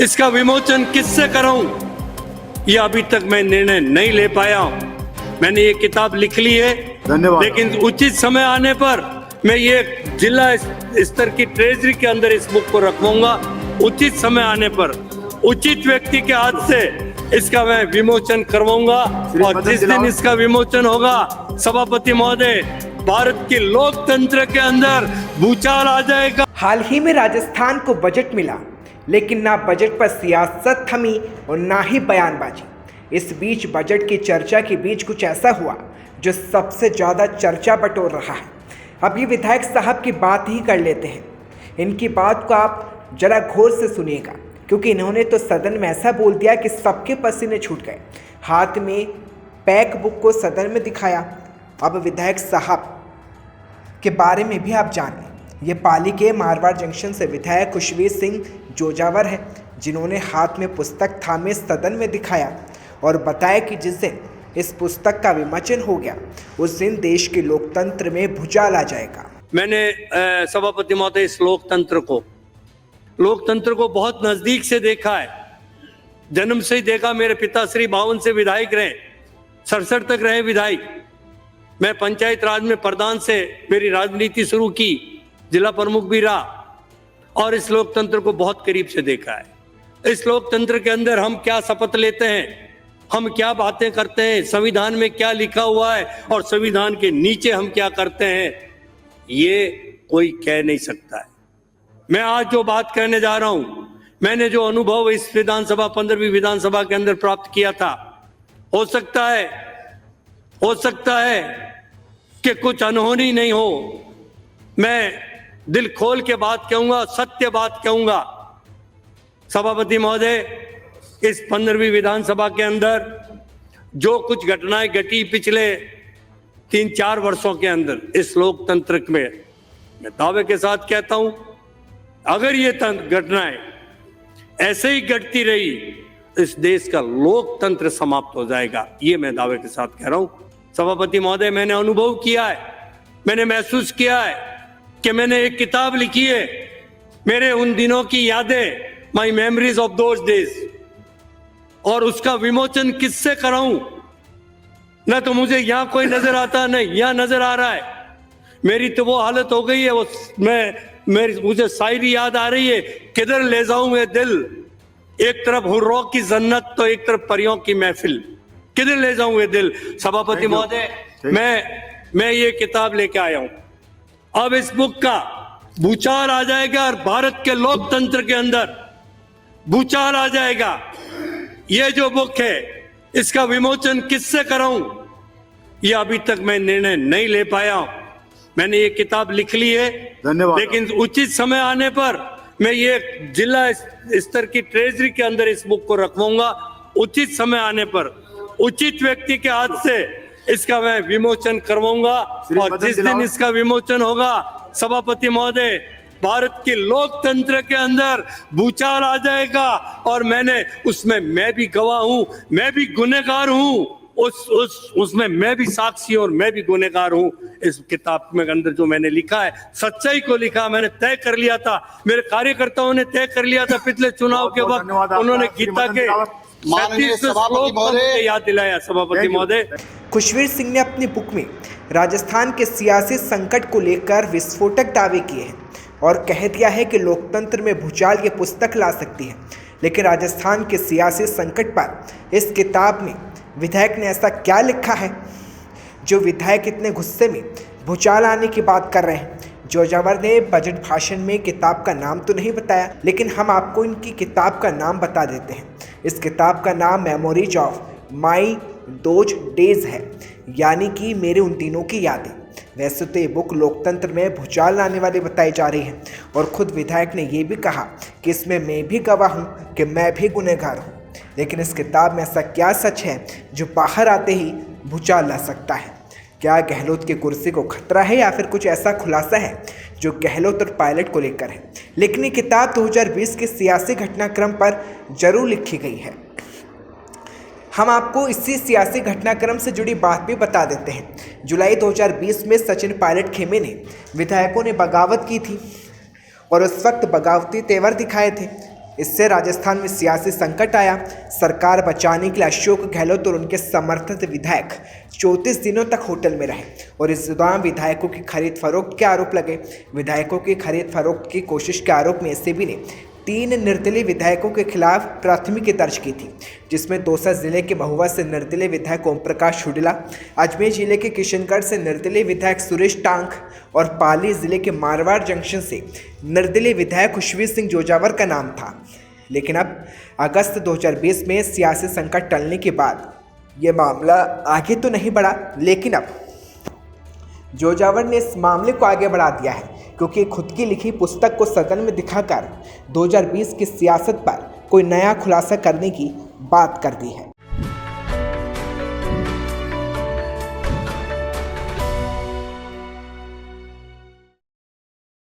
इसका विमोचन किससे कराऊं, ये अभी तक मैं निर्णय नहीं ले पाया हूं। मैंने ये किताब लिख ली है, लेकिन उचित समय आने पर मैं ये जिला स्तर की ट्रेजरी के अंदर इस बुक को रखवाऊंगा। उचित समय आने पर उचित व्यक्ति के हाथ से इसका मैं विमोचन करवाऊंगा, और जिस दिन इसका विमोचन होगा, सभापति महोदय, भारत के लोकतंत्र के अंदर भूचाल आ जाएगा। हाल ही में राजस्थान को बजट मिला, लेकिन ना बजट पर सियासत थमी और ना ही बयानबाजी। इस बीच बजट की चर्चा के बीच कुछ ऐसा हुआ जो सबसे ज़्यादा चर्चा बटोर रहा है। अब ये विधायक साहब की बात ही कर लेते हैं। इनकी बात को आप जरा गौर से सुनिएगा, क्योंकि इन्होंने तो सदन में ऐसा बोल दिया कि सबके पसीने छूट गए। हाथ में पैक बुक को सदन में दिखाया। अब विधायक साहब के बारे में भी आप जान लें। ये पाली के मारवाड़ जंक्शन से विधायक खुशवीर सिंह जोजावर है, जिन्होंने हाथ में पुस्तक थामे सदन में दिखाया और बताया कि जिस दिन इस पुस्तक का विमोचन हो गया, उस दिन देश के लोकतंत्र में भूचाल आ जाएगा। मैंने सभापति महोदय इस लोकतंत्र को बहुत नजदीक से देखा है। जन्म से ही देखा। मेरे पिताश्री 52 से विधायक रहे, 67 तक रहे विधायक। मैं पंचायत राज में प्रधान से मेरी राजनीति शुरू की, जिला प्रमुख भी रहा, और इस लोकतंत्र को बहुत करीब से देखा है। इस लोकतंत्र के अंदर हम क्या शपथ लेते हैं, हम क्या बातें करते हैं, संविधान में क्या लिखा हुआ है और संविधान के नीचे हम क्या करते हैं, ये कोई कह नहीं सकता है। मैं आज जो बात कहने जा रहा हूं, मैंने जो अनुभव इस विधानसभा 15वीं विधानसभा के अंदर प्राप्त किया था, हो सकता है कि कुछ अनहोनी नहीं हो। मैं दिल खोल के बात कहूंगा, सत्य बात कहूंगा। सभापति महोदय, इस 15वीं विधानसभा के अंदर जो कुछ घटनाएं घटी पिछले 3-4 वर्षों के अंदर इस लोकतंत्र में, मैं दावे के साथ कहता हूं, अगर ये घटनाएं ऐसे ही घटती रही, इस देश का लोकतंत्र समाप्त हो जाएगा। ये मैं दावे के साथ कह रहा हूं। सभापति महोदय, मैंने अनुभव किया है, मैंने महसूस किया है कि मैंने एक किताब लिखी है, मेरे उन दिनों की यादें, माई मेमोरीज ऑफ दोज डेज, और उसका विमोचन किससे कराऊं? न तो मुझे यहां कोई नजर आता, नहीं यहां नजर आ रहा है। मेरी तो वो हालत हो गई है, वो मुझे शायरी याद आ रही है, किधर ले जाऊं ये दिल, एक तरफ हुर्रों की जन्नत तो एक तरफ परियों की महफिल, किधर ले जाऊं ये दिल। सभापति महोदय, मैं ये किताब लेके आया हूं। अब इस बुक का भूचाल आ जाएगा और भारत के लोकतंत्र के अंदर भूचाल आ जाएगा। ये जो बुक है, इसका विमोचन किससे कराऊं, ये अभी तक मैं निर्णय नहीं ले पाया हूं। मैंने ये किताब लिख ली है, लेकिन उचित समय आने पर मैं ये जिला स्तर की ट्रेजरी के अंदर इस बुक को रखवाऊंगा। उचित समय आने पर उचित व्यक्ति के हाथ से इसका मैं विमोचन करवाऊंगा, और जिस दिन इसका विमोचन होगा, सभापति महोदय, भारत के लोकतंत्र के अंदर भूचाल आ जाएगा। और मैं भी गवाह हूं, मैं भी गुनहगार हूं, उसमें मैं भी साक्षी और मैं भी गुनहगार हूं। इस किताब में अंदर जो मैंने लिखा है, सच्चाई को लिखा। मैंने तय कर लिया था, मेरे कार्यकर्ताओं ने तय कर लिया था पिछले चुनाव के वक्त, उन्होंने गीता के 37 श्लोक याद दिलाया। सभापति महोदय, खुशवीर सिंह ने अपनी बुक में राजस्थान के सियासी संकट को लेकर विस्फोटक दावे किए हैं और कह दिया है कि लोकतंत्र में भूचाल ये पुस्तक ला सकती है। लेकिन राजस्थान के सियासी संकट पर इस किताब में विधायक ने ऐसा क्या लिखा है जो विधायक इतने गुस्से में भूचाल आने की बात कर रहे हैं? जोजावर ने बजट भाषण में किताब का नाम तो नहीं बताया, लेकिन हम आपको इनकी किताब का नाम बता देते हैं। इस किताब का नाम memories of my those days है, यानी कि मेरे उन दिनों की यादें। वैसे तो ये बुक लोकतंत्र में भूचाल लाने वाली बताई जा रही है, और खुद विधायक ने ये भी कहा कि इसमें मैं भी गवाह हूँ कि मैं भी गुनहगार हूँ। लेकिन इस किताब में ऐसा क्या सच है जो बाहर आते ही भूचाल ला सकता है? क्या गहलोत की कुर्सी को खतरा है, या फिर कुछ ऐसा खुलासा है जो गहलोत और पायलट को लेकर है? लेकिन ये किताब 2020 के सियासी घटनाक्रम पर जरूर लिखी गई है। हम आपको इसी सियासी घटनाक्रम से जुड़ी बात भी बता देते हैं। जुलाई 2020 में सचिन पायलट खेमे ने विधायकों ने बगावत की थी, और उस वक्त बगावती तेवर दिखाए थे। इससे राजस्थान में सियासी संकट आया। सरकार बचाने के लिए अशोक गहलोत और उनके समर्थित विधायक 34 दिनों तक होटल में रहे और इस दौरान विधायकों की खरीद फरोख्त के आरोप लगे। विधायकों की खरीद फरोख्त की कोशिश के आरोप में एसीबी ने 3 निर्दलीय विधायकों के खिलाफ प्राथमिकी दर्ज की थी, जिसमें दौसा जिले के महुआ से निर्दलीय विधायक ओम प्रकाश हुड्डा, अजमेर जिले के किशनगढ़ से निर्दलीय विधायक सुरेश टांक और पाली जिले के मारवाड़ जंक्शन से निर्दलीय विधायक खुशवीर सिंह जोजावर का नाम था। लेकिन अब अगस्त 2020 में सियासी संकट टलने के बाद ये मामला आगे तो नहीं बढ़ा, लेकिन अब जोजावर ने इस मामले को आगे बढ़ा दिया है, क्योंकि खुद की लिखी पुस्तक को सदन में दिखाकर 2020 की सियासत पर कोई नया खुलासा करने की बात कर दी है।